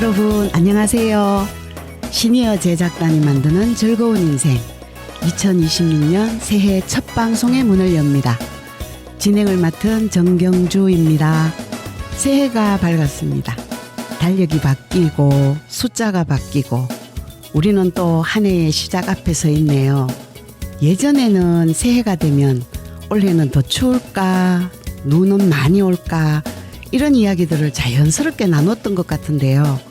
여러분 안녕하세요. 시니어 제작단이 만드는 즐거운 인생 2026년 새해 첫 방송의 문을 엽니다. 진행을 맡은 정경주입니다. 새해가 밝았습니다. 달력이 바뀌고 숫자가 바뀌고 우리는 또 한 해의 시작 앞에 서 있네요. 예전에는 새해가 되면 올해는 더 추울까, 눈은 많이 올까 이런 이야기들을 자연스럽게 나눴던 것 같은데요.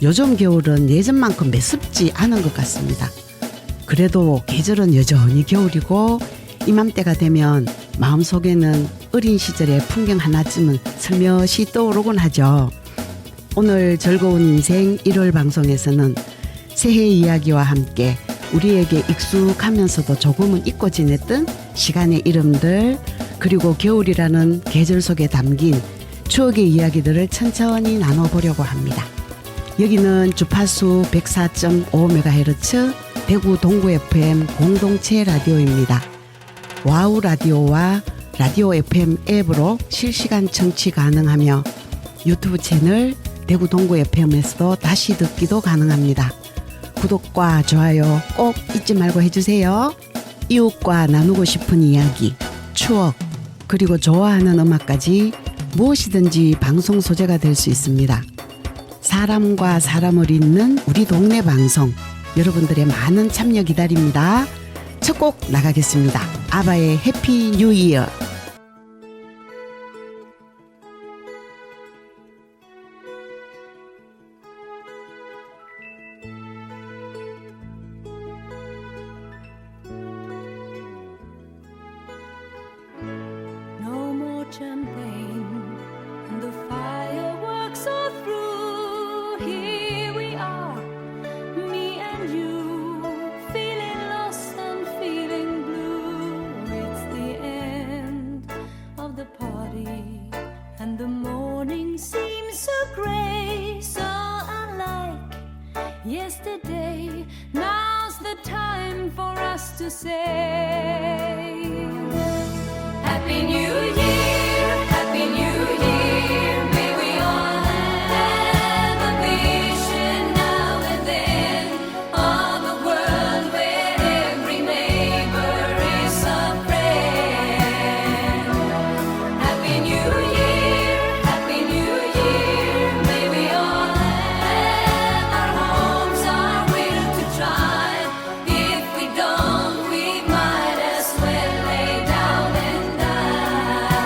요즘 겨울은 예전만큼 매섭지 않은 것 같습니다. 그래도 계절은 여전히 겨울이고 이맘때가 되면 마음속에는 어린 시절의 풍경 하나쯤은 슬며시 떠오르곤 하죠. 오늘 즐거운 인생 1월 방송에서는 새해 이야기와 함께 우리에게 익숙하면서도 조금은 잊고 지냈던 시간의 이름들, 그리고 겨울이라는 계절 속에 담긴 추억의 이야기들을 천천히 나눠보려고 합니다. 여기는 주파수 104.5MHz 대구 동구 FM 공동체 라디오입니다. 와우 라디오와 라디오 FM 앱으로 실시간 청취 가능하며 유튜브 채널 대구 동구 FM에서도 다시 듣기도 가능합니다. 구독과 좋아요 꼭 잊지 말고 해주세요. 이웃과 나누고 싶은 이야기, 추억, 그리고 좋아하는 음악까지 무엇이든지 방송 소재가 될 수 있습니다. 사람과 사람을 잇는 우리 동네 방송, 여러분들의 많은 참여 기다립니다. 첫 곡 나가겠습니다. 아바의 해피 뉴 이어. No more champagne and the fireworks are through. Here we are, me and you, feeling lost and feeling blue. It's the end of the party and the morning seems so grey, so unlike yesterday. Now's the time for us to say Happy New Year, Happy New Year. May we all have a vision now and then of a world where every neighbor is a friend. Happy New Year, Happy New Year. May we all have our homes, our will to try. If we don't, we might as well lay down and die.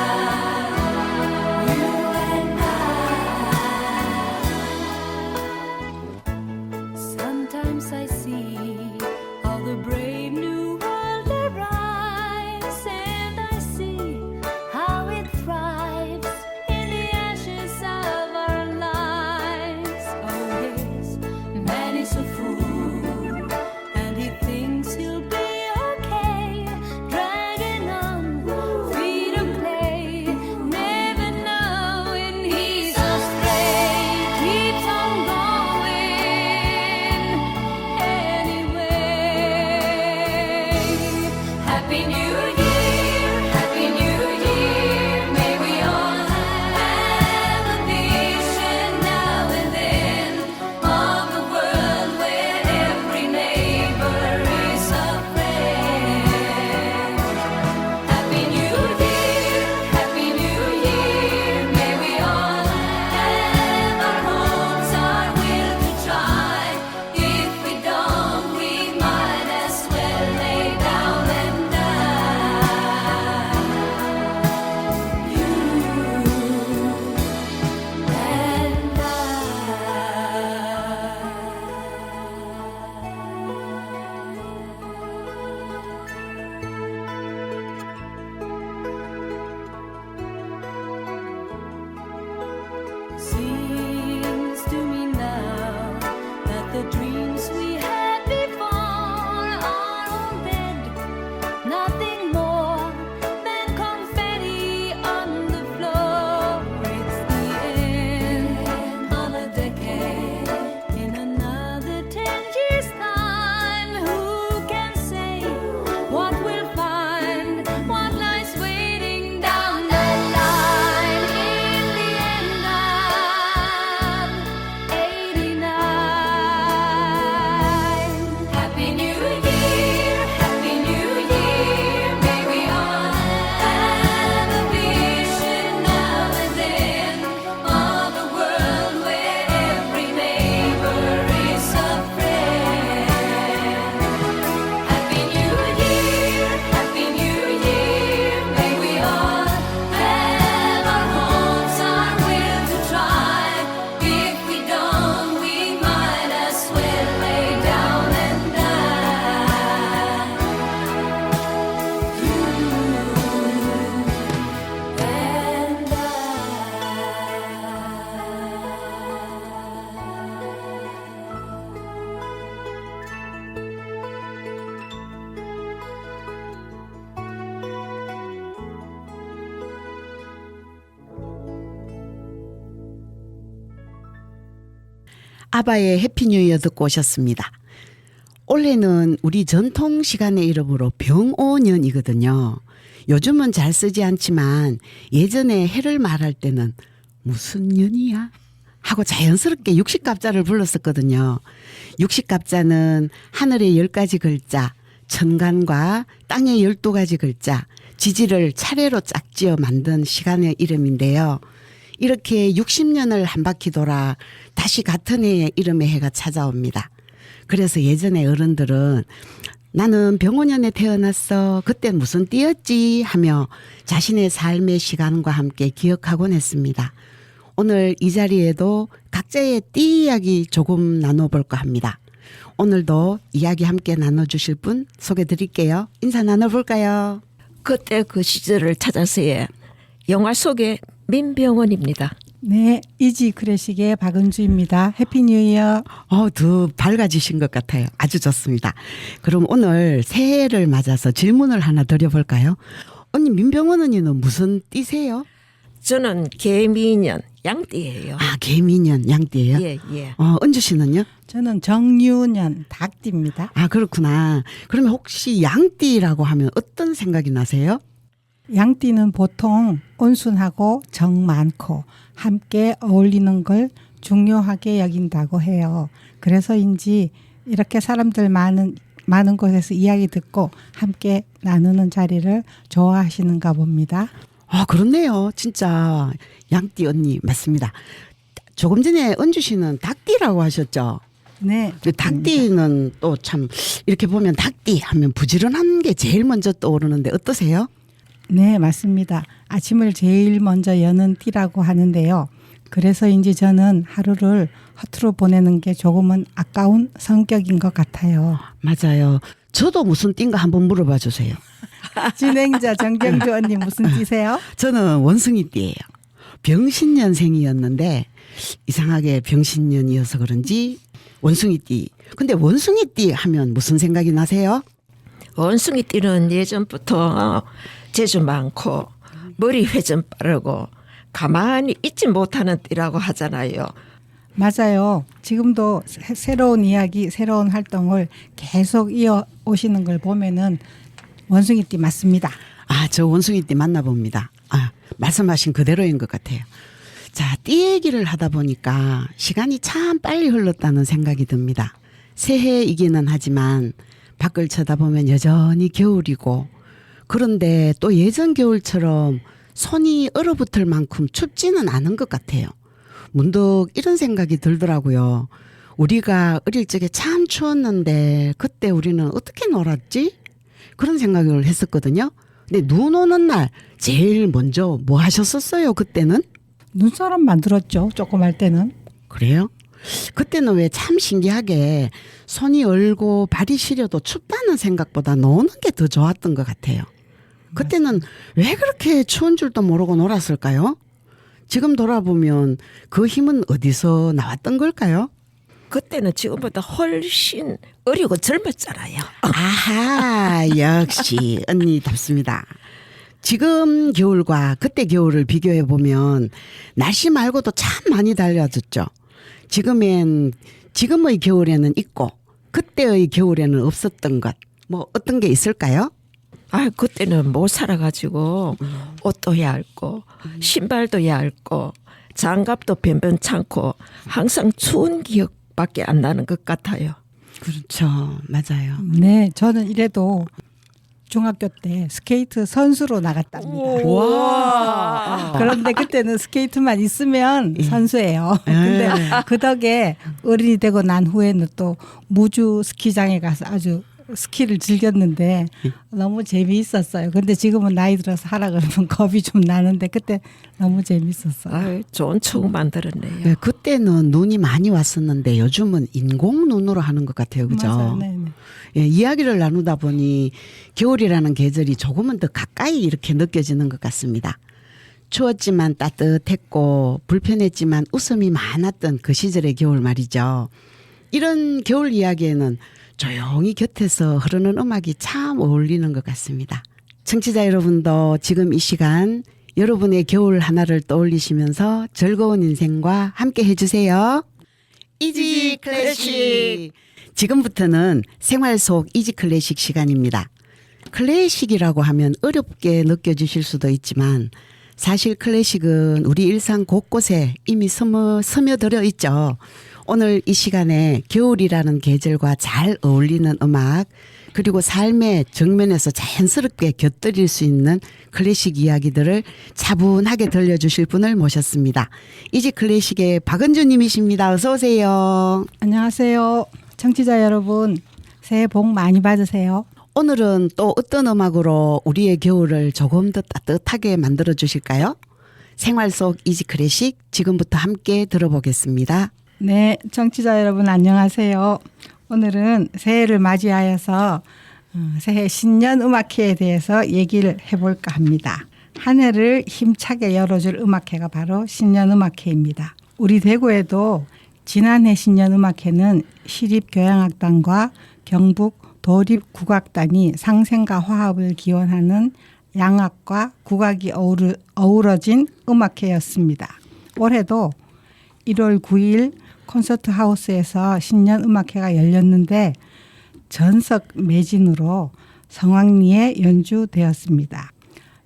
아바의 해피 뉴 이어 듣고 오셨습니다. 올해는 우리 전통 시간의 이름으로 병오년이거든요. 요즘은 잘 쓰지 않지만 예전에 해를 말할 때는 무슨 년이야? 하고 자연스럽게 육식갑자를 불렀었거든요. 육식갑자는 하늘의 10가지 글자, 천간과 땅의 12가지 글자, 지지를 차례로 짝지어 만든 시간의 이름인데요. 이렇게 60년을 한 바퀴 돌아 다시 같은 해의 이름의 해가 찾아옵니다. 그래서 예전에 어른들은 나는 병오년에 태어났어. 그때 무슨 띠였지 하며 자신의 삶의 시간과 함께 기억하곤 했습니다. 오늘 이 자리에도 각자의 띠 이야기 조금 나눠볼까 합니다. 오늘도 이야기 함께 나눠주실 분 소개드릴게요. 인사 나눠볼까요? 그때 그 시절을 찾아서의 영화 속의 민병헌입니다. 네, 이지 클래식의 박은주입니다. 해피 뉴 이어. 더 밝아지신 것 같아요. 아주 좋습니다. 그럼 오늘 새해를 맞아서 질문을 하나 드려볼까요? 언니 민병헌 언니는 무슨 띠세요? 저는 개미년 양띠예요. 아, 개미년 양띠예요? 예, 예. 은주 씨는요? 저는 정유년 닭띠입니다. 아, 그렇구나. 그러면 혹시 양띠라고 하면 어떤 생각이 나세요? 양띠는 보통 온순하고 정 많고 함께 어울리는 걸 중요하게 여긴다고 해요. 그래서인지 이렇게 사람들 많은 곳에서 이야기 듣고 함께 나누는 자리를 좋아하시는가 봅니다. 아, 그렇네요. 진짜 양띠 언니 맞습니다. 조금 전에 은주 씨는 닭띠라고 하셨죠? 네. 그 닭띠는 또 참 이렇게 보면 닭띠 하면 부지런한 게 제일 먼저 떠오르는데 어떠세요? 네, 맞습니다. 아침을 제일 먼저 여는 띠라고 하는데요. 그래서인지 저는 하루를 허투루 보내는 게 조금은 아까운 성격인 것 같아요. 맞아요. 저도 무슨 띠인가 한번 물어봐 주세요. 진행자 정경주 언니 무슨 띠세요? 저는 원숭이띠예요. 병신년생이었는데 이상하게 병신년이어서 그런지 원숭이띠. 근데 원숭이띠 하면 무슨 생각이 나세요? 원숭이띠는 예전부터 재주 많고 머리 회전 빠르고 가만히 있지 못하는 띠라고 하잖아요. 맞아요. 지금도 새로운 이야기, 새로운 활동을 계속 이어오시는 걸 보면은 원숭이띠 맞습니다. 아, 저 원숭이띠 만나봅니다. 아, 말씀하신 그대로인 것 같아요. 자, 띠 얘기를 하다 보니까 시간이 참 빨리 흘렀다는 생각이 듭니다. 새해이기는 하지만 밖을 쳐다보면 여전히 겨울이고 그런데 또 예전 겨울처럼 손이 얼어붙을 만큼 춥지는 않은 것 같아요. 문득 이런 생각이 들더라고요. 우리가 어릴 적에 참 추웠는데 그때 우리는 어떻게 놀았지? 그런 생각을 했었거든요. 근데 눈 오는 날 제일 먼저 뭐 하셨었어요? 그때는? 눈사람 만들었죠. 조금 할 때는. 그래요? 그때는 왜 참 신기하게 손이 얼고 발이 시려도 춥다는 생각보다 노는 게 더 좋았던 것 같아요. 그때는 왜 그렇게 추운 줄도 모르고 놀았을까요? 지금 돌아보면 그 힘은 어디서 나왔던 걸까요? 그때는 지금보다 훨씬 어리고 젊었잖아요. 아하, 역시 언니답습니다. 지금 겨울과 그때 겨울을 비교해 보면 날씨 말고도 참 많이 달라졌죠. 지금의 겨울에는 있고 그때의 겨울에는 없었던 것, 뭐 어떤 게 있을까요? 아, 그때는 못 살아가지고 옷도 얇고 신발도 얇고 장갑도 변변찮고 항상 추운 기억밖에 안 나는 것 같아요. 그렇죠. 맞아요. 네, 저는 이래도 중학교 때 스케이트 선수로 나갔답니다. 와. 그런데 그때는 스케이트만 있으면 선수예요. 예. 근데 그 덕에 어른이 되고 난 후에는 또 무주 스키장에 가서 아주 스키를 즐겼는데 너무 재미있었어요. 근데 지금은 나이 들어서 하라 그러면 겁이 좀 나는데 그때 너무 재미있었어요. 아, 좋은 추억 만들었네요. 네, 그때는 눈이 많이 왔었는데 요즘은 인공 눈으로 하는 것 같아요. 그죠? 맞아요. 네네. 예, 이야기를 나누다 보니 겨울이라는 계절이 조금은 더 가까이 이렇게 느껴지는 것 같습니다. 추웠지만 따뜻했고 불편했지만 웃음이 많았던 그 시절의 겨울 말이죠. 이런 겨울 이야기에는 조용히 곁에서 흐르는 음악이 참 어울리는 것 같습니다. 청취자 여러분도 지금 이 시간 여러분의 겨울 하나를 떠올리시면서 즐거운 인생과 함께 해주세요. 이지 클래식. 지금부터는 생활 속 이지 클래식 시간입니다. 클래식이라고 하면 어렵게 느껴지실 수도 있지만 사실 클래식은 우리 일상 곳곳에 이미 스며들어 있죠. 오늘 이 시간에 겨울이라는 계절과 잘 어울리는 음악, 그리고 삶의 정면에서 자연스럽게 곁들일 수 있는 클래식 이야기들을 차분하게 들려주실 분을 모셨습니다. 이지 클래식의 박은주 님이십니다. 어서 오세요. 안녕하세요. 청취자 여러분, 새해 복 많이 받으세요. 오늘은 또 어떤 음악으로 우리의 겨울을 조금 더 따뜻하게 만들어 주실까요? 생활 속 이지 클래식 지금부터 함께 들어보겠습니다. 네, 청취자 여러분 안녕하세요. 오늘은 새해를 맞이하여서 새해 신년 음악회에 대해서 얘기를 해볼까 합니다. 한 해를 힘차게 열어줄 음악회가 바로 신년 음악회입니다. 우리 대구에도 지난해 신년 음악회는 시립교향악단과 경북 도립국악단이 상생과 화합을 기원하는 양악과 국악이 어우러진 음악회였습니다. 올해도 1월 9일 콘서트 하우스에서 신년 음악회가 열렸는데 전석 매진으로 성황리에 연주되었습니다.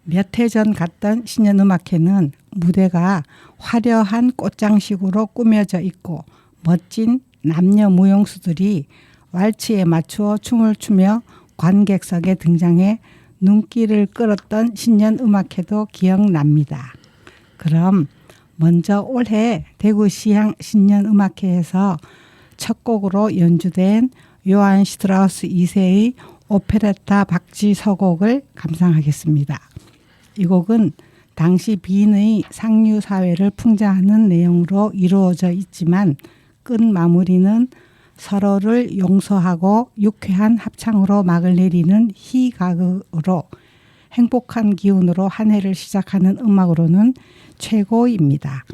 몇 해 전 갔던 신년 음악회는 무대가 화려한 꽃장식으로 꾸며져 있고 멋진 남녀 무용수들이 왈츠에 맞추어 춤을 추며 관객석에 등장해 눈길을 끌었던 신년 음악회도 기억납니다. 그럼 먼저 올해 대구시향 신년 음악회에서 첫 곡으로 연주된 요한 시트라우스 2세의 오페레타 박쥐 서곡을 감상하겠습니다. 이 곡은 당시 빈의 상류 사회를 풍자하는 내용으로 이루어져 있지만 끝 마무리는 서로를 용서하고 유쾌한 합창으로 막을 내리는 희가극으로 행복한 기운으로 한 해를 시작하는 음악으로는 최고입니다.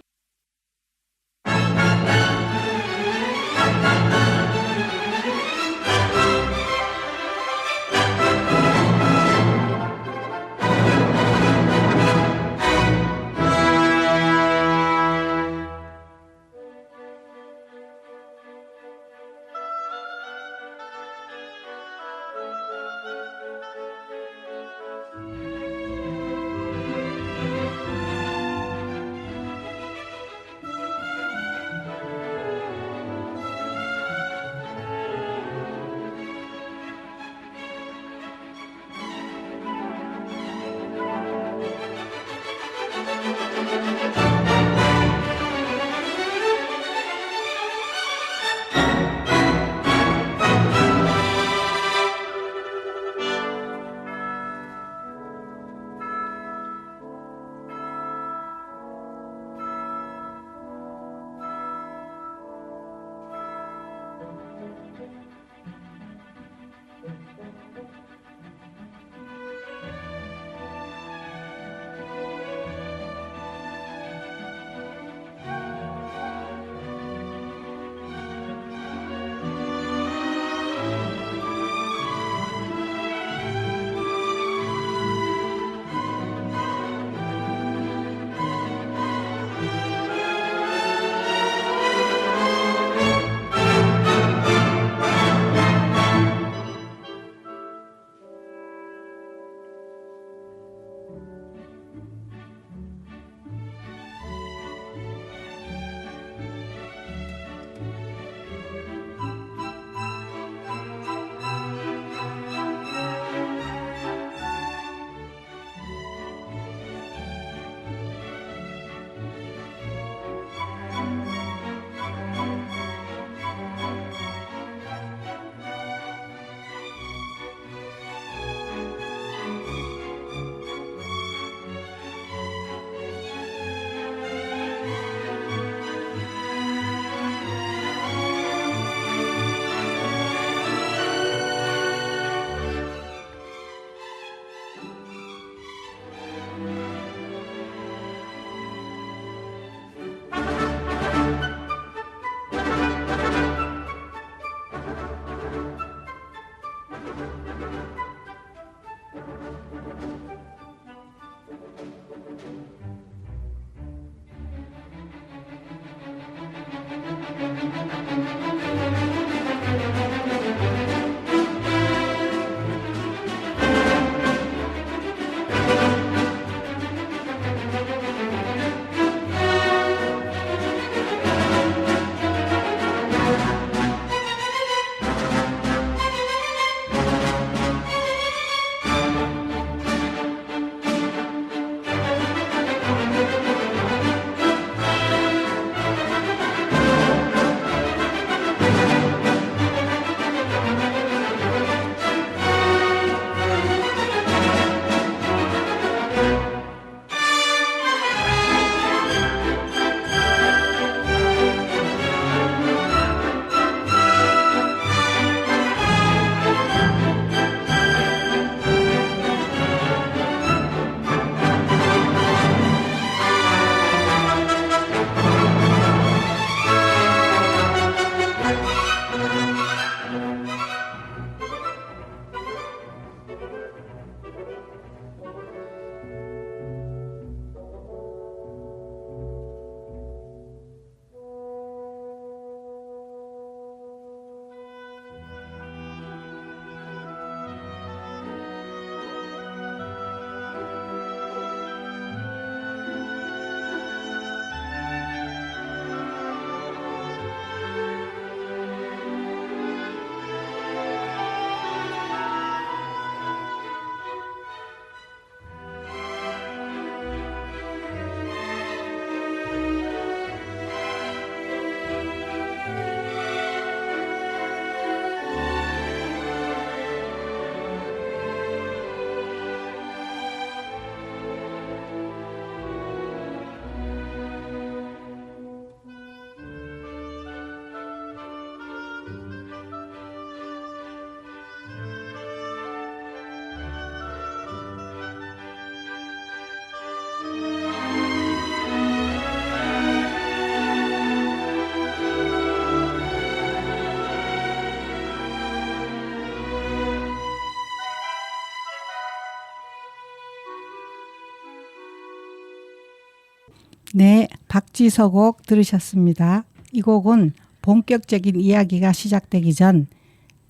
네, 박지서곡 들으셨습니다. 이 곡은 본격적인 이야기가 시작되기 전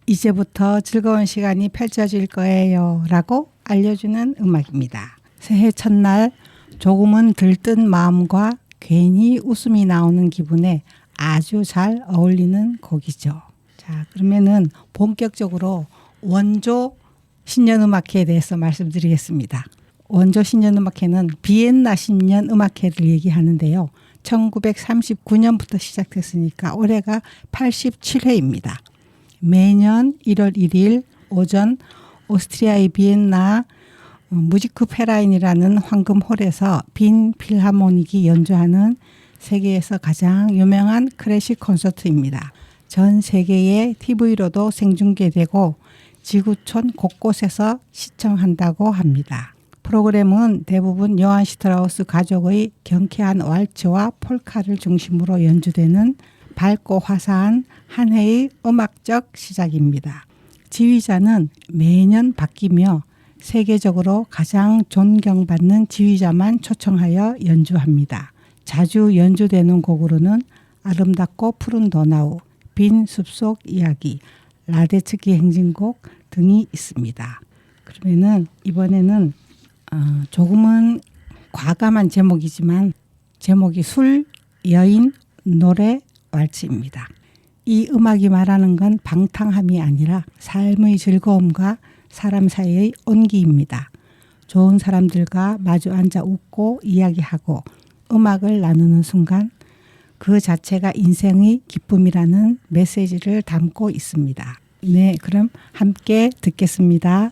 이제부터 즐거운 시간이 펼쳐질 거예요 라고 알려주는 음악입니다. 새해 첫날 조금은 들뜬 마음과 괜히 웃음이 나오는 기분에 아주 잘 어울리는 곡이죠. 자, 그러면은 본격적으로 원조 신년음악회에 대해서 말씀드리겠습니다. 원조 신년음악회는 비엔나 신년음악회를 얘기하는데요. 1939년부터 시작됐으니까 올해가 87회입니다. 매년 1월 1일 오전 오스트리아의 비엔나 무지크페라인이라는 황금홀에서 빈 필하모닉이 연주하는 세계에서 가장 유명한 클래식 콘서트입니다. 전 세계의 TV로도 생중계되고 지구촌 곳곳에서 시청한다고 합니다. 프로그램은 대부분 요한 시트라우스 가족의 경쾌한 왈츠와 폴카를 중심으로 연주되는 밝고 화사한 한 해의 음악적 시작입니다. 지휘자는 매년 바뀌며 세계적으로 가장 존경받는 지휘자만 초청하여 연주합니다. 자주 연주되는 곡으로는 아름답고 푸른 도나우, 빈 숲속 이야기, 라데츠키 행진곡 등이 있습니다. 그러면은 이번에는 조금은 과감한 제목이지만 제목이 술, 여인, 노래, 왈츠입니다. 이 음악이 말하는 건 방탕함이 아니라 삶의 즐거움과 사람 사이의 온기입니다. 좋은 사람들과 마주 앉아 웃고 이야기하고 음악을 나누는 순간 그 자체가 인생의 기쁨이라는 메시지를 담고 있습니다. 네, 그럼 함께 듣겠습니다.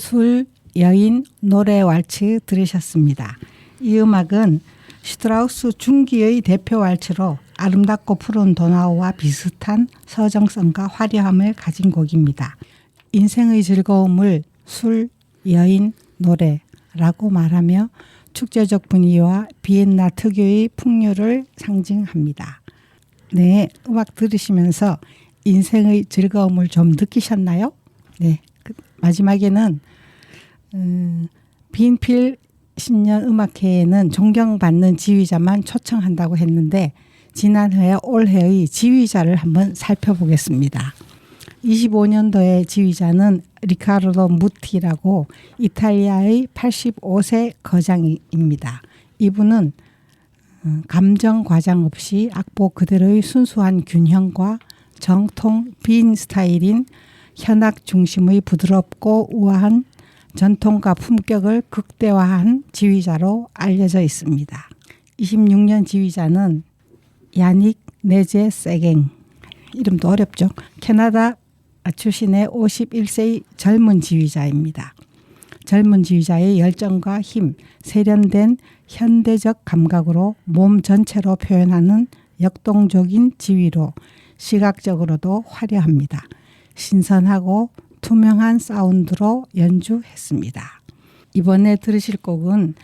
술, 여인, 노래 왈츠 들으셨습니다. 이 음악은 슈트라우스 중기의 대표 왈츠로 아름답고 푸른 도나우와 비슷한 서정성과 화려함을 가진 곡입니다. 인생의 즐거움을 술, 여인, 노래라고 말하며 축제적 분위기와 비엔나 특유의 풍류를 상징합니다. 네, 음악 들으시면서 인생의 즐거움을 좀 느끼셨나요? 네, 마지막에는 빈필 신년 음악회에는 존경받는 지휘자만 초청한다고 했는데 지난해 올해의 지휘자를 한번 살펴보겠습니다. 25년도의 지휘자는 리카르도 무티라고 이탈리아의 85세 거장입니다. 이분은 감정 과장 없이 악보 그대로의 순수한 균형과 정통 빈 스타일인 현악 중심의 부드럽고 우아한 전통과 품격을 극대화한 지휘자로 알려져 있습니다. 26년 지휘자는 야닉 네제 세갱, 이름도 어렵죠. 캐나다 출신의 51세의 젊은 지휘자입니다. 젊은 지휘자의 열정과 힘, 세련된 현대적 감각으로 몸 전체로 표현하는 역동적인 지휘로 시각적으로도 화려합니다. 신선하고 투명한 사운드로 연주했습니다. 이번에 들으실 곡은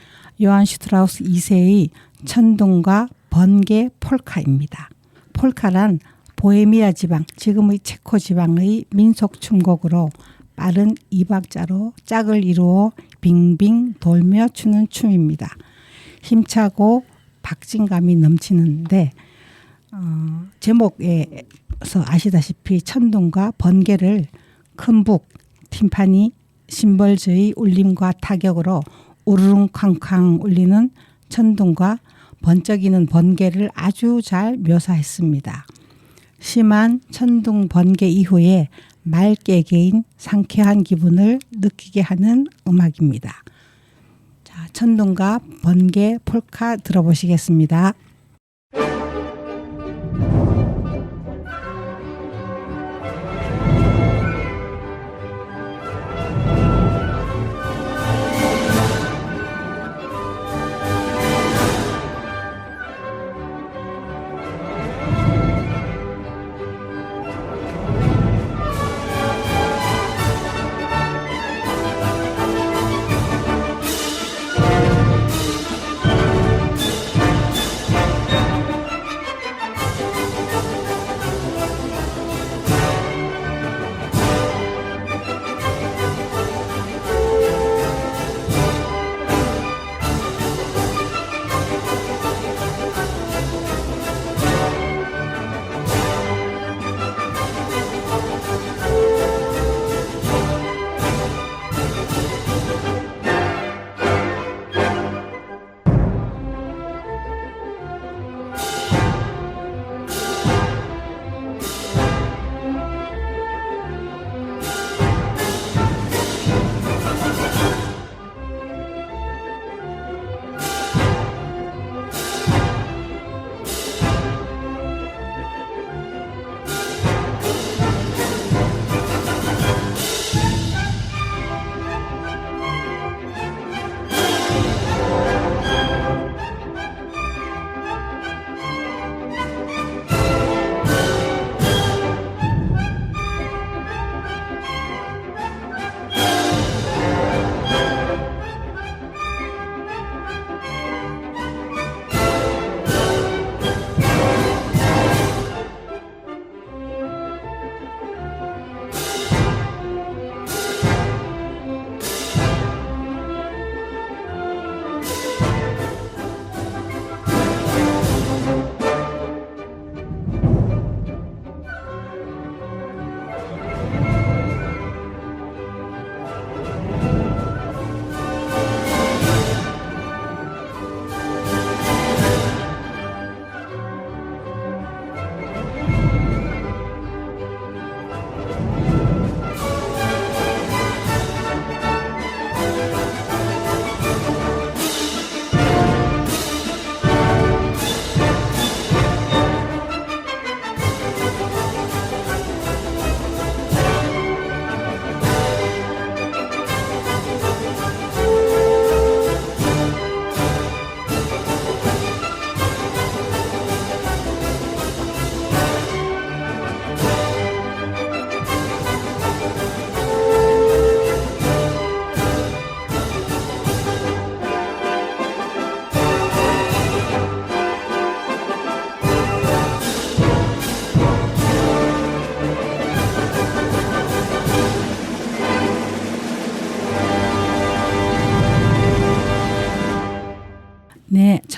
요한 슈트라우스 2세의 천둥과 번개 폴카입니다. 폴카란 보헤미아 지방, 지금의 체코 지방의 민속 춤곡으로 빠른 2박자로 짝을 이루어 빙빙 돌며 추는 춤입니다. 힘차고 박진감이 넘치는데 제목에서 아시다시피 천둥과 번개를 큰 북, 팀파니, 심벌즈의 울림과 타격으로 우르릉 쾅쾅 울리는 천둥과 번쩍이는 번개를 아주 잘 묘사했습니다. 심한 천둥 번개 이후에 맑게 개인 상쾌한 기분을 느끼게 하는 음악입니다. 자, 천둥과 번개 폴카 들어보시겠습니다.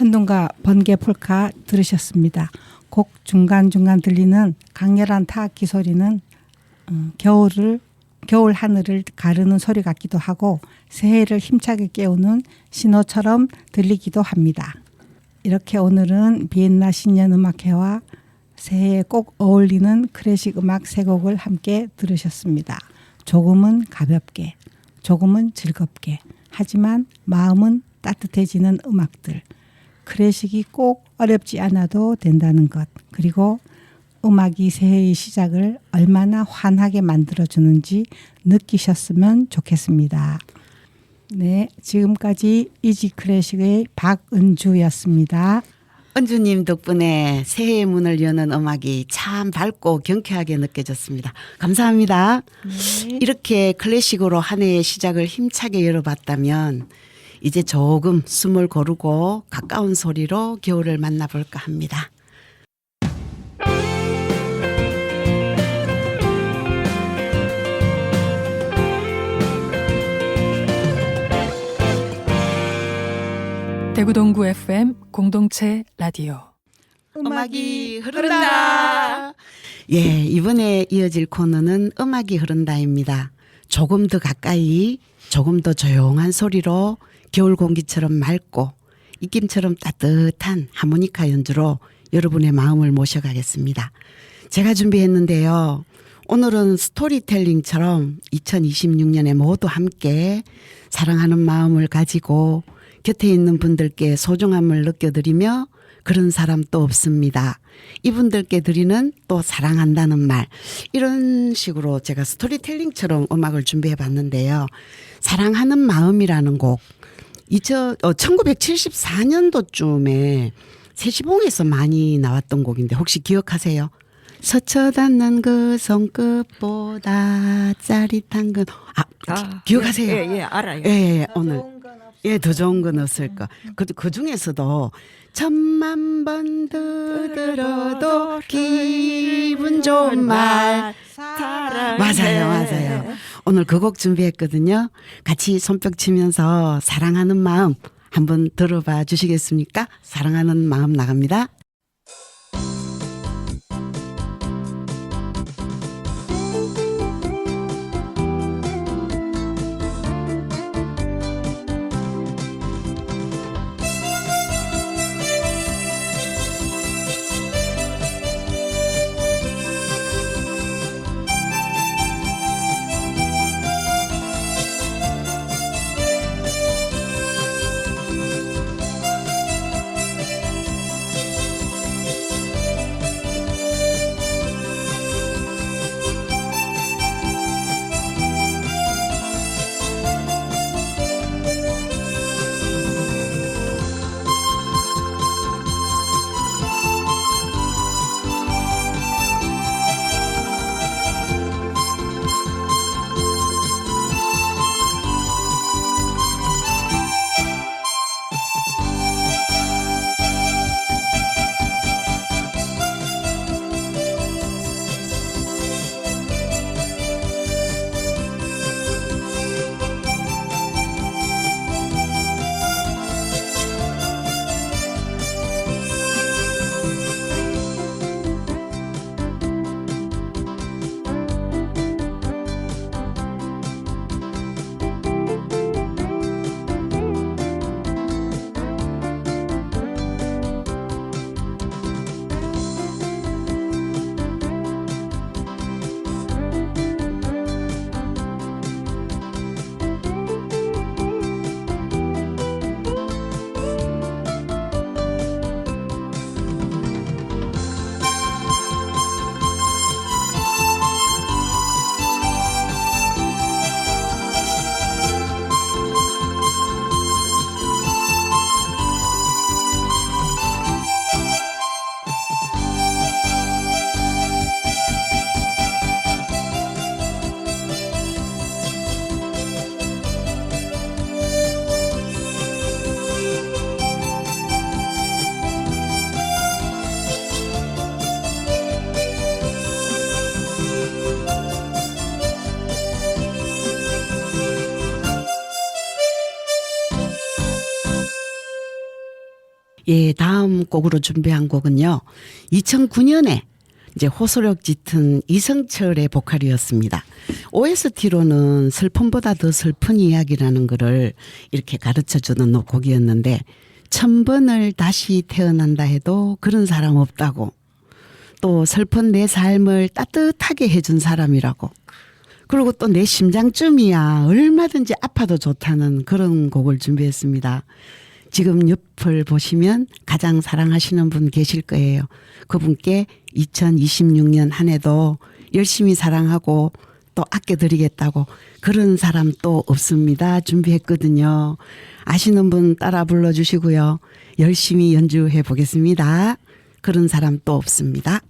천둥과 번개 폴카 들으셨습니다. 곡 중간중간 들리는 강렬한 타악기 소리는 겨울 하늘을 가르는 소리 같기도 하고 새해를 힘차게 깨우는 신호처럼 들리기도 합니다. 이렇게 오늘은 비엔나 신년 음악회와 새해에 꼭 어울리는 클래식 음악 세 곡을 함께 들으셨습니다. 조금은 가볍게, 조금은 즐겁게, 하지만 마음은 따뜻해지는 음악들. 클래식이 꼭 어렵지 않아도 된다는 것, 그리고 음악이 새해의 시작을 얼마나 환하게 만들어주는지 느끼셨으면 좋겠습니다. 네, 지금까지 이지 클래식의 박은주였습니다. 은주님 덕분에 새해의 문을 여는 음악이 참 밝고 경쾌하게 느껴졌습니다. 감사합니다. 이렇게 클래식으로 한 해의 시작을 힘차게 열어봤다면 이제 조금 숨을 고르고 가까운 소리로 겨울을 만나볼까 합니다. 대구 동구 FM 공동체 라디오. 음악이 흐른다. 예, 이번에 이어질 코너는 음악이 흐른다입니다. 조금 더 가까이, 조금 더 조용한 소리로 겨울 공기처럼 맑고 입김처럼 따뜻한 하모니카 연주로 여러분의 마음을 모셔가겠습니다. 제가 준비했는데요. 오늘은 스토리텔링처럼 2026년에 모두 함께 사랑하는 마음을 가지고 곁에 있는 분들께 소중함을 느껴드리며 그런 사람 또 없습니다. 이분들께 드리는 또 사랑한다는 말, 이런 식으로 제가 스토리텔링처럼 음악을 준비해 봤는데요. 사랑하는 마음이라는 곡 1974년도쯤에 세시봉에서 많이 나왔던 곡인데 혹시 기억하세요? 스쳐닿는 그 손끝보다 짜릿한 건 기억하세요? 예, 알아요. 예, 오늘 더 좋은 건 없을 거. 그 중에서도 1000만 번 들어도 기분 좋은 말. 맞아요. 오늘 그 곡 준비했거든요. 같이 손뼉 치면서 사랑하는 마음 한번 들어봐 주시겠습니까? 사랑하는 마음 나갑니다. 예, 다음 곡으로 준비한 곡은요. 2009년에 이제 호소력 짙은 이성철의 보컬이었습니다. OST로는 슬픔보다 더 슬픈 이야기라는 거를 이렇게 가르쳐 주는 곡이었는데 1000번을 다시 태어난다 해도 그런 사람 없다고, 또 슬픈 내 삶을 따뜻하게 해준 사람이라고, 그리고 또 내 심장쯤이야 얼마든지 아파도 좋다는 그런 곡을 준비했습니다. 지금 옆을 보시면 가장 사랑하시는 분 계실 거예요. 그분께 2026년 한 해도 열심히 사랑하고 또 아껴드리겠다고, 그런 사람 또 없습니다 준비했거든요. 아시는 분 따라 불러주시고요. 열심히 연주해 보겠습니다. 그런 사람 또 없습니다.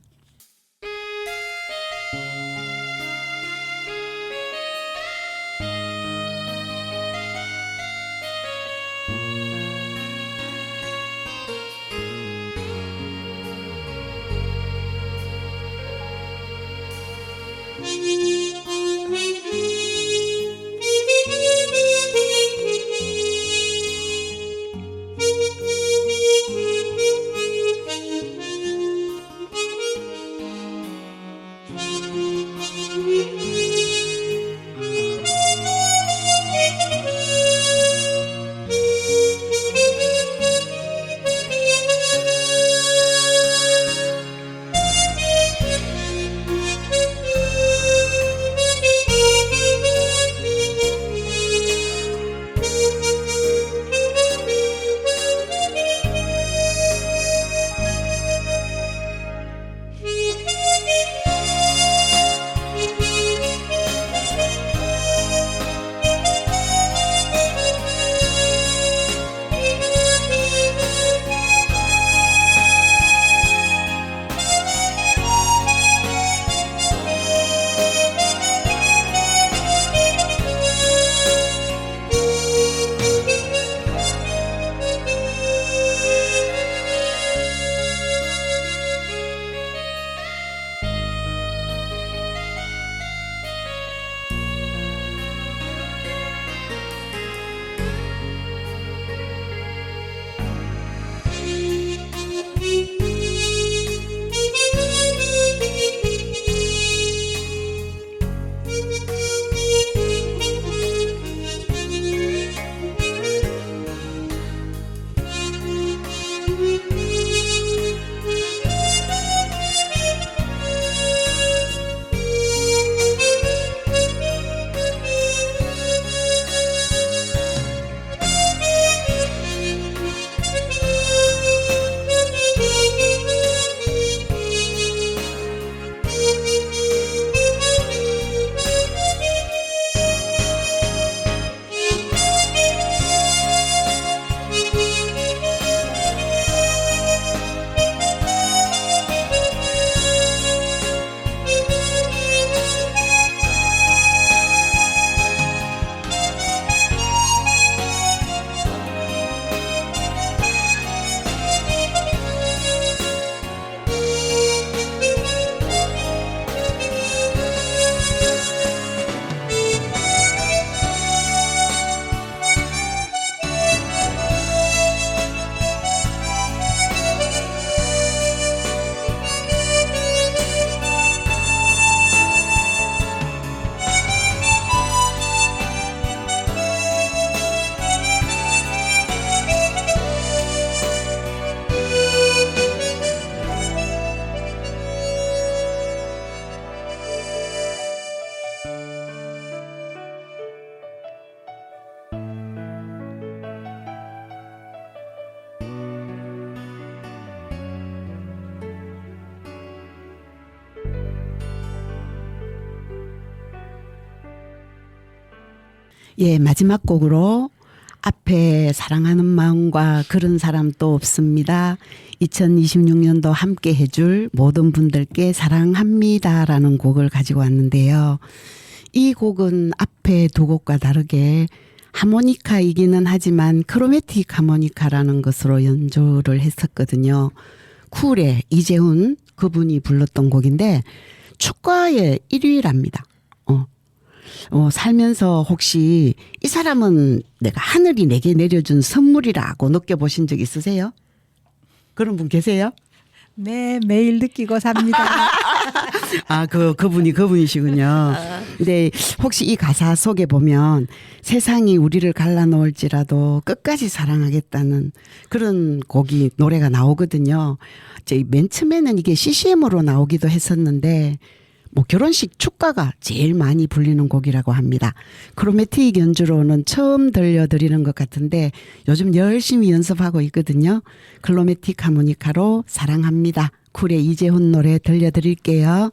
예, 마지막 곡으로 앞에 사랑하는 마음과 그런 사람 또 없습니다. 2026년도 함께 해줄 모든 분들께 사랑합니다라는 곡을 가지고 왔는데요. 이 곡은 앞에 두 곡과 다르게 하모니카이기는 하지만 크로매틱 하모니카라는 것으로 연주를 했었거든요. 쿨의 이재훈 그분이 불렀던 곡인데 축가의 1위랍니다. 살면서 혹시 이 사람은 내가 하늘이 내게 내려준 선물이라고 느껴보신 적 있으세요? 그런 분 계세요? 네, 매일 느끼고 삽니다. 아, 그분이시군요. 근데 혹시 이 가사 속에 보면 세상이 우리를 갈라놓을지라도 끝까지 사랑하겠다는 그런 곡이 노래가 나오거든요. 저희 맨 처음에는 이게 CCM으로 나오기도 했었는데 뭐 결혼식 축가가 제일 많이 불리는 곡이라고 합니다. 크로매틱 연주로는 처음 들려드리는 것 같은데 요즘 열심히 연습하고 있거든요. 클로매틱 하모니카로 사랑합니다. 쿨의 이재훈 노래 들려드릴게요.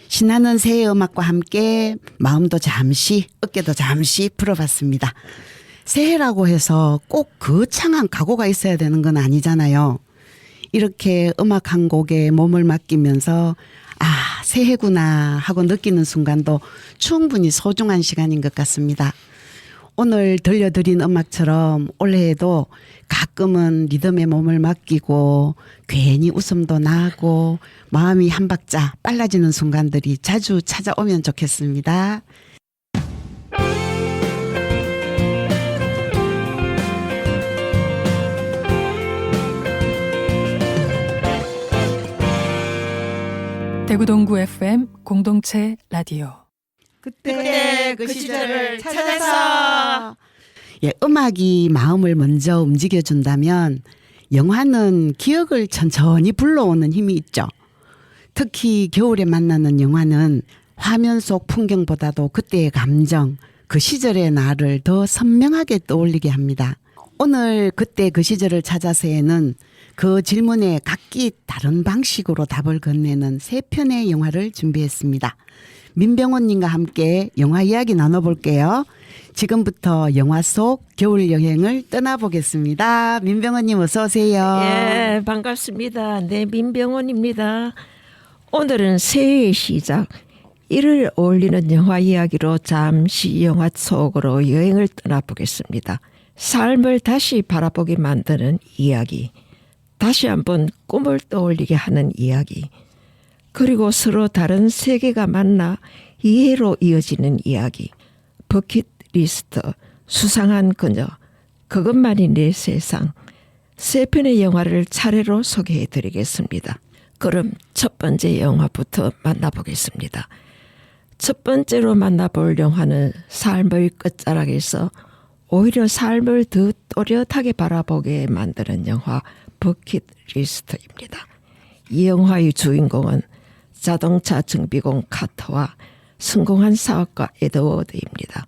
신나는 새해 음악과 함께 마음도 잠시 어깨도 잠시 풀어봤습니다. 새해라고 해서 꼭 거창한 각오가 있어야 되는 건 아니잖아요. 이렇게 음악 한 곡에 몸을 맡기면서 아 새해구나 하고 느끼는 순간도 충분히 소중한 시간인 것 같습니다. 오늘 들려드린 음악처럼 올해에도 가끔은 리듬에 몸을 맡기고 괜히 웃음도 나고 마음이 한 박자 빨라지는 순간들이 자주 찾아오면 좋겠습니다. 대구 동구 FM 공동체 라디오. 그때 그 시절을 찾아서. 예, 음악이 마음을 먼저 움직여준다면 영화는 기억을 천천히 불러오는 힘이 있죠. 특히 겨울에 만나는 영화는 화면 속 풍경보다도 그때의 감정, 그 시절의 나를 더 선명하게 떠올리게 합니다. 오늘 그때 그 시절을 찾아서에는 그 질문에 각기 다른 방식으로 답을 건네는 3편의 영화를 준비했습니다. 민병헌님과 함께 영화 이야기 나눠볼게요. 지금부터 영화 속 겨울 여행을 떠나보겠습니다. 민병헌님 어서 오세요. 예, 반갑습니다. 네, 민병헌입니다. 오늘은 새해의 시작, 이를 어울리는 영화 이야기로 잠시 영화 속으로 여행을 떠나보겠습니다. 삶을 다시 바라보게 만드는 이야기, 다시 한번 꿈을 떠올리게 하는 이야기, 그리고 서로 다른 세계가 만나 이해로 이어지는 이야기, 버킷리스트, 수상한 그녀, 그것만이 내 세상, 세 편의 영화를 차례로 소개해 드리겠습니다. 그럼 첫 번째 영화부터 만나보겠습니다. 첫 번째로 만나볼 영화는 삶의 끝자락에서 오히려 삶을 더 또렷하게 바라보게 만드는 영화 버킷리스트입니다. 이 영화의 주인공은 자동차 정비공 카터와 성공한 사업가 에드워드입니다.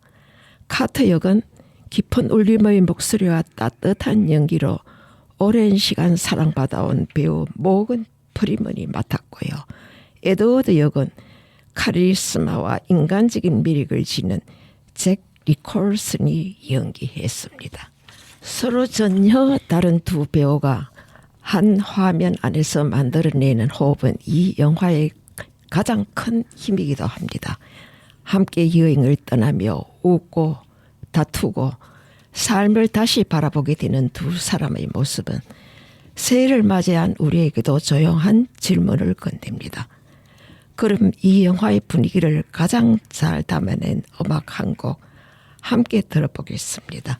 카터 역은 깊은 울림의 목소리와 따뜻한 연기로 오랜 시간 사랑받아온 배우 모건 프리먼이 맡았고요. 에드워드 역은 카리스마와 인간적인 매력을 지닌 잭 니콜슨이 연기했습니다. 서로 전혀 다른 두 배우가 한 화면 안에서 만들어내는 호흡은 이 영화의 가장 큰 힘이기도 합니다. 함께 여행을 떠나며 웃고 다투고 삶을 다시 바라보게 되는 두 사람의 모습은 새해를 맞이한 우리에게도 조용한 질문을 건넵니다. 그럼 이 영화의 분위기를 가장 잘 담아낸 음악 한 곡 함께 들어보겠습니다.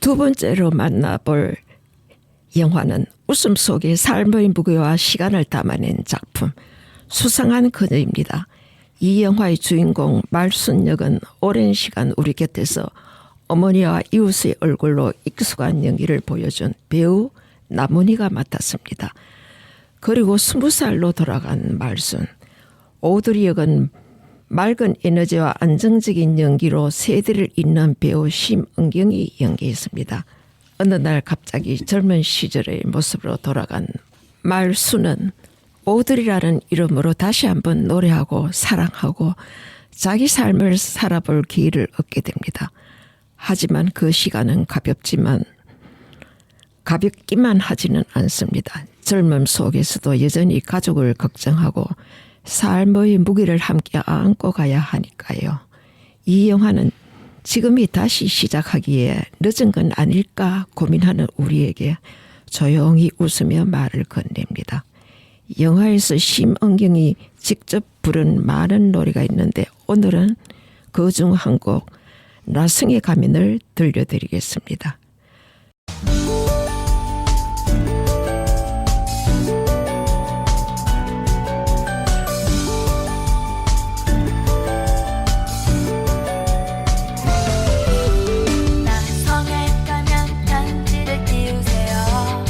두 번째로 만나볼 영화는 웃음 속에 삶의 무게와 시간을 담아낸 작품 수상한 그녀입니다. 이 영화의 주인공 말순 역은 오랜 시간 우리 곁에서 어머니와 이웃의 얼굴로 익숙한 연기를 보여준 배우 남은희가 맡았습니다. 그리고 20살로 돌아간 말순, 오드리 역은 맑은 에너지와 안정적인 연기로 세대를 잇는 배우 심은경이 연기했습니다. 어느 날 갑자기 젊은 시절의 모습으로 돌아간 말순은 오드리라는 이름으로 다시 한번 노래하고 사랑하고 자기 삶을 살아볼 기회를 얻게 됩니다. 하지만 그 시간은 가볍기만 하지는 않습니다. 젊음 속에서도 여전히 가족을 걱정하고 삶의 무게를 함께 안고 가야 하니까요. 이 영화는 지금이 다시 시작하기에 늦은 건 아닐까 고민하는 우리에게 조용히 웃으며 말을 건넵니다. 영화에서 심은경이 직접 부른 많은 노래가 있는데 오늘은 그중 한 곡 나성의 가면을 들려드리겠습니다. 나성에 가면 편지를 띄우세요.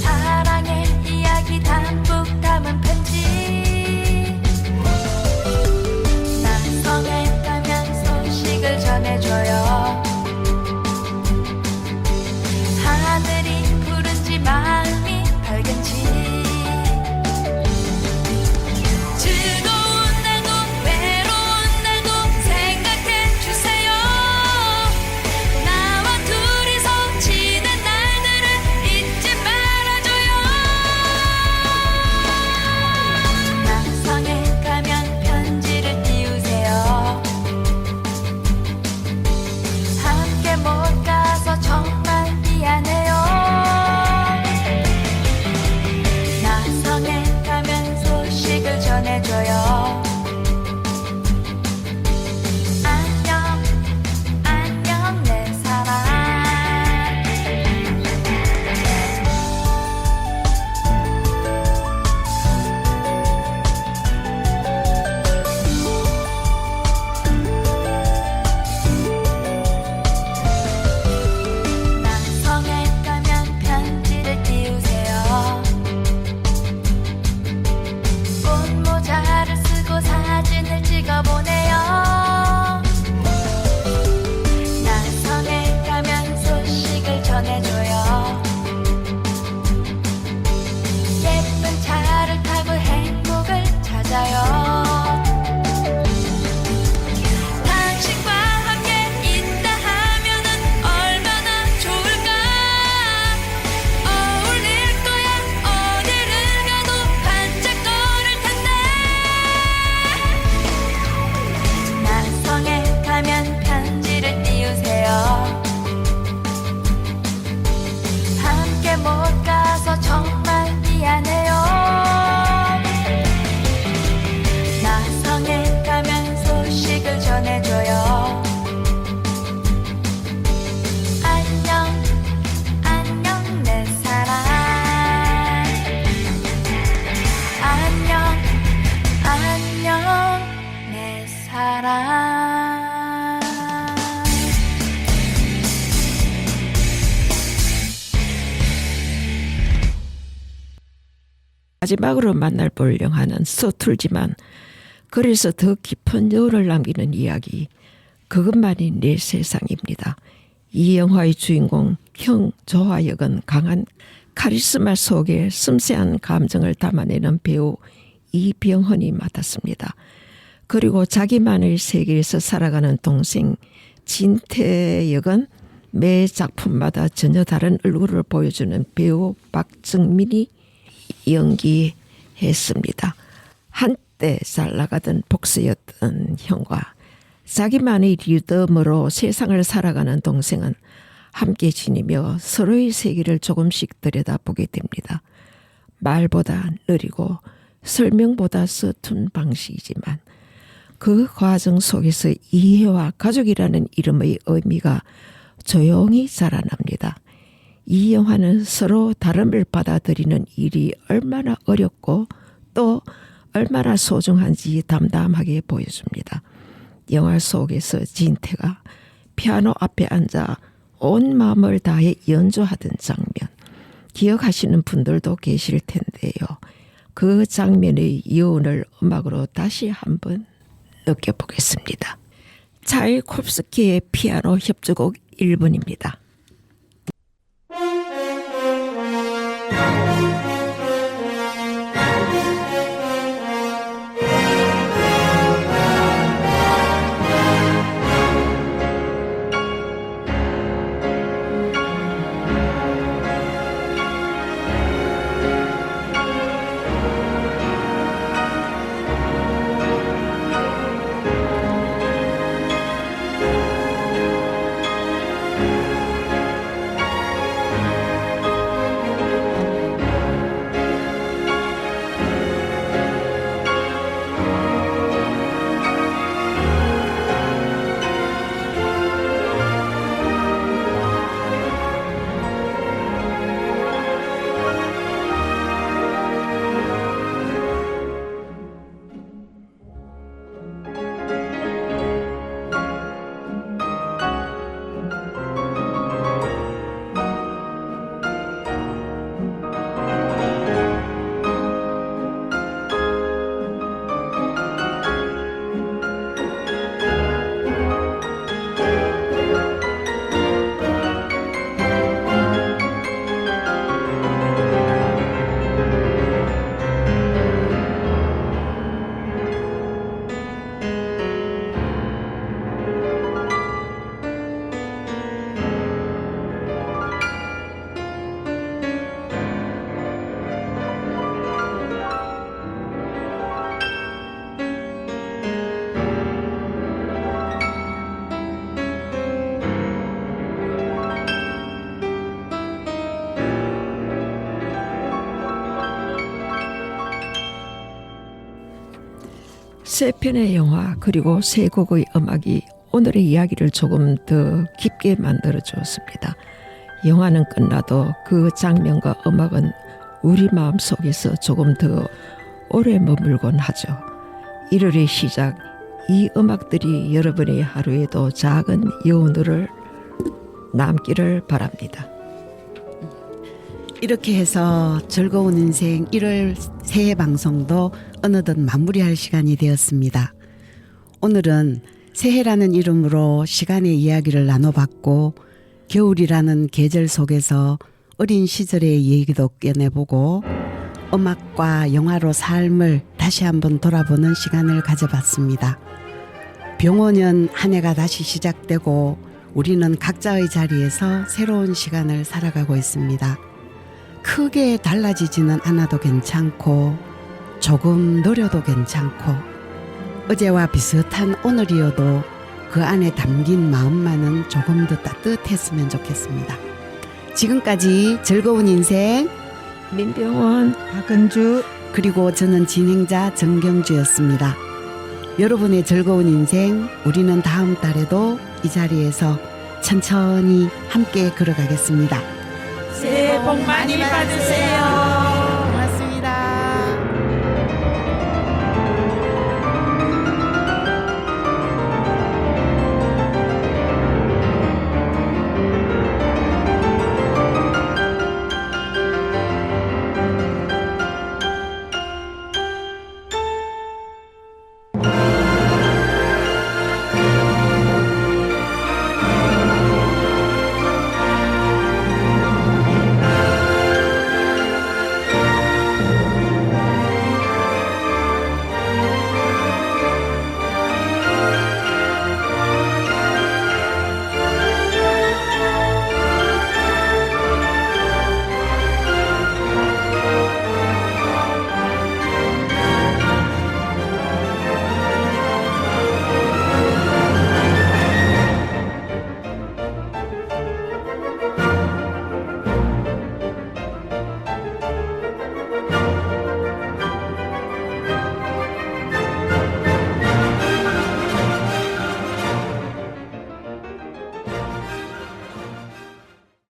사랑의 이야기 담뿍 담은 편지. 나성에 가면 소식을 전해줘요. 하늘이 푸른지 마음이 밝은지. 즐거운 날도 외로운 날도 생각해주세요. 나와 둘이서 지낸 날들을 잊지 말아줘요. 나성에 가면 편지를 띄우세요. 함께 못 가서 정말 미안해요. 나성에 가면 소식을 전해줘요. 안녕 안녕 내 사랑. 나성에 가면 편지를 띄우세요. 꽃모자를 쓰고 사진을 찍어보내요. 나성에 가면 소식을 전해줘요. 예쁜 차를 타고 행복을 찾아요. 당신과 함께 있다 하면은 얼마나 좋을까. 어울릴 거야. 어디를 가도 반짝거릴 텐데. 나성에 가면 편지를 띄우세요. 함께 못 가서 정말 미안해요. 나성에 가면 소식을 전해줘요. 안녕 안녕 내 사랑. 안녕 안녕 내 사랑. 마지막으로 만날 볼 영화는 서툴지만 그래서 더 깊은 여운을 남기는 이야기, 그것만이 내 세상입니다. 이 영화의 주인공 형조화 역은 강한 카리스마 속에 섬세한 감정을 담아내는 배우 이병헌이 맡았습니다. 그리고 자기만의 세계에서 살아가는 동생 진태 역은 매 작품마다 전혀 다른 얼굴을 보여주는 배우 박정민이 연기했습니다. 한때 잘 나가던 복수였던 형과 자기만의 리듬으로 세상을 살아가는 동생은 함께 지니며 서로의 세계를 조금씩 들여다보게 됩니다. 말보다 느리고 설명보다 서툰 방식이지만 그 과정 속에서 이해와 가족이라는 이름의 의미가 조용히 자라납니다. 이 영화는 서로 다름을 받아들이는 일이 얼마나 어렵고 또 얼마나 소중한지 담담하게 보여줍니다. 영화 속에서 진태가 피아노 앞에 앉아 온 마음을 다해 연주하던 장면, 기억하시는 분들도 계실 텐데요. 그 장면의 여운을 음악으로 다시 한번 느껴보겠습니다. 차이콥스키의 피아노 협주곡 1번입니다. 세 편의 영화 그리고 세 곡의 음악이 오늘의 이야기를 조금 더 깊게 만들어 주었습니다. 영화는 끝나도 그 장면과 음악은 우리 마음속에서 조금 더 오래 머물곤 하죠. 1월의 시작, 이 음악들이 여러분의 하루에도 작은 여운을 남기를 바랍니다. 이렇게 해서 즐거운 인생 1월 새해 방송도 어느덧 마무리할 시간이 되었습니다. 오늘은 새해라는 이름으로 시간의 이야기를 나눠봤고 겨울이라는 계절 속에서 어린 시절의 얘기도 꺼내보고 음악과 영화로 삶을 다시 한번 돌아보는 시간을 가져봤습니다. 병원은 한 해가 다시 시작되고 우리는 각자의 자리에서 새로운 시간을 살아가고 있습니다. 크게 달라지지는 않아도 괜찮고 조금 느려도 괜찮고 어제와 비슷한 오늘이어도 그 안에 담긴 마음만은 조금 더 따뜻했으면 좋겠습니다. 지금까지 즐거운 인생 민병원, 박은주, 그리고 저는 진행자 정경주였습니다. 여러분의 즐거운 인생 우리는 다음 달에도 이 자리에서 천천히 함께 걸어가겠습니다. 새해 복 많이 받으세요.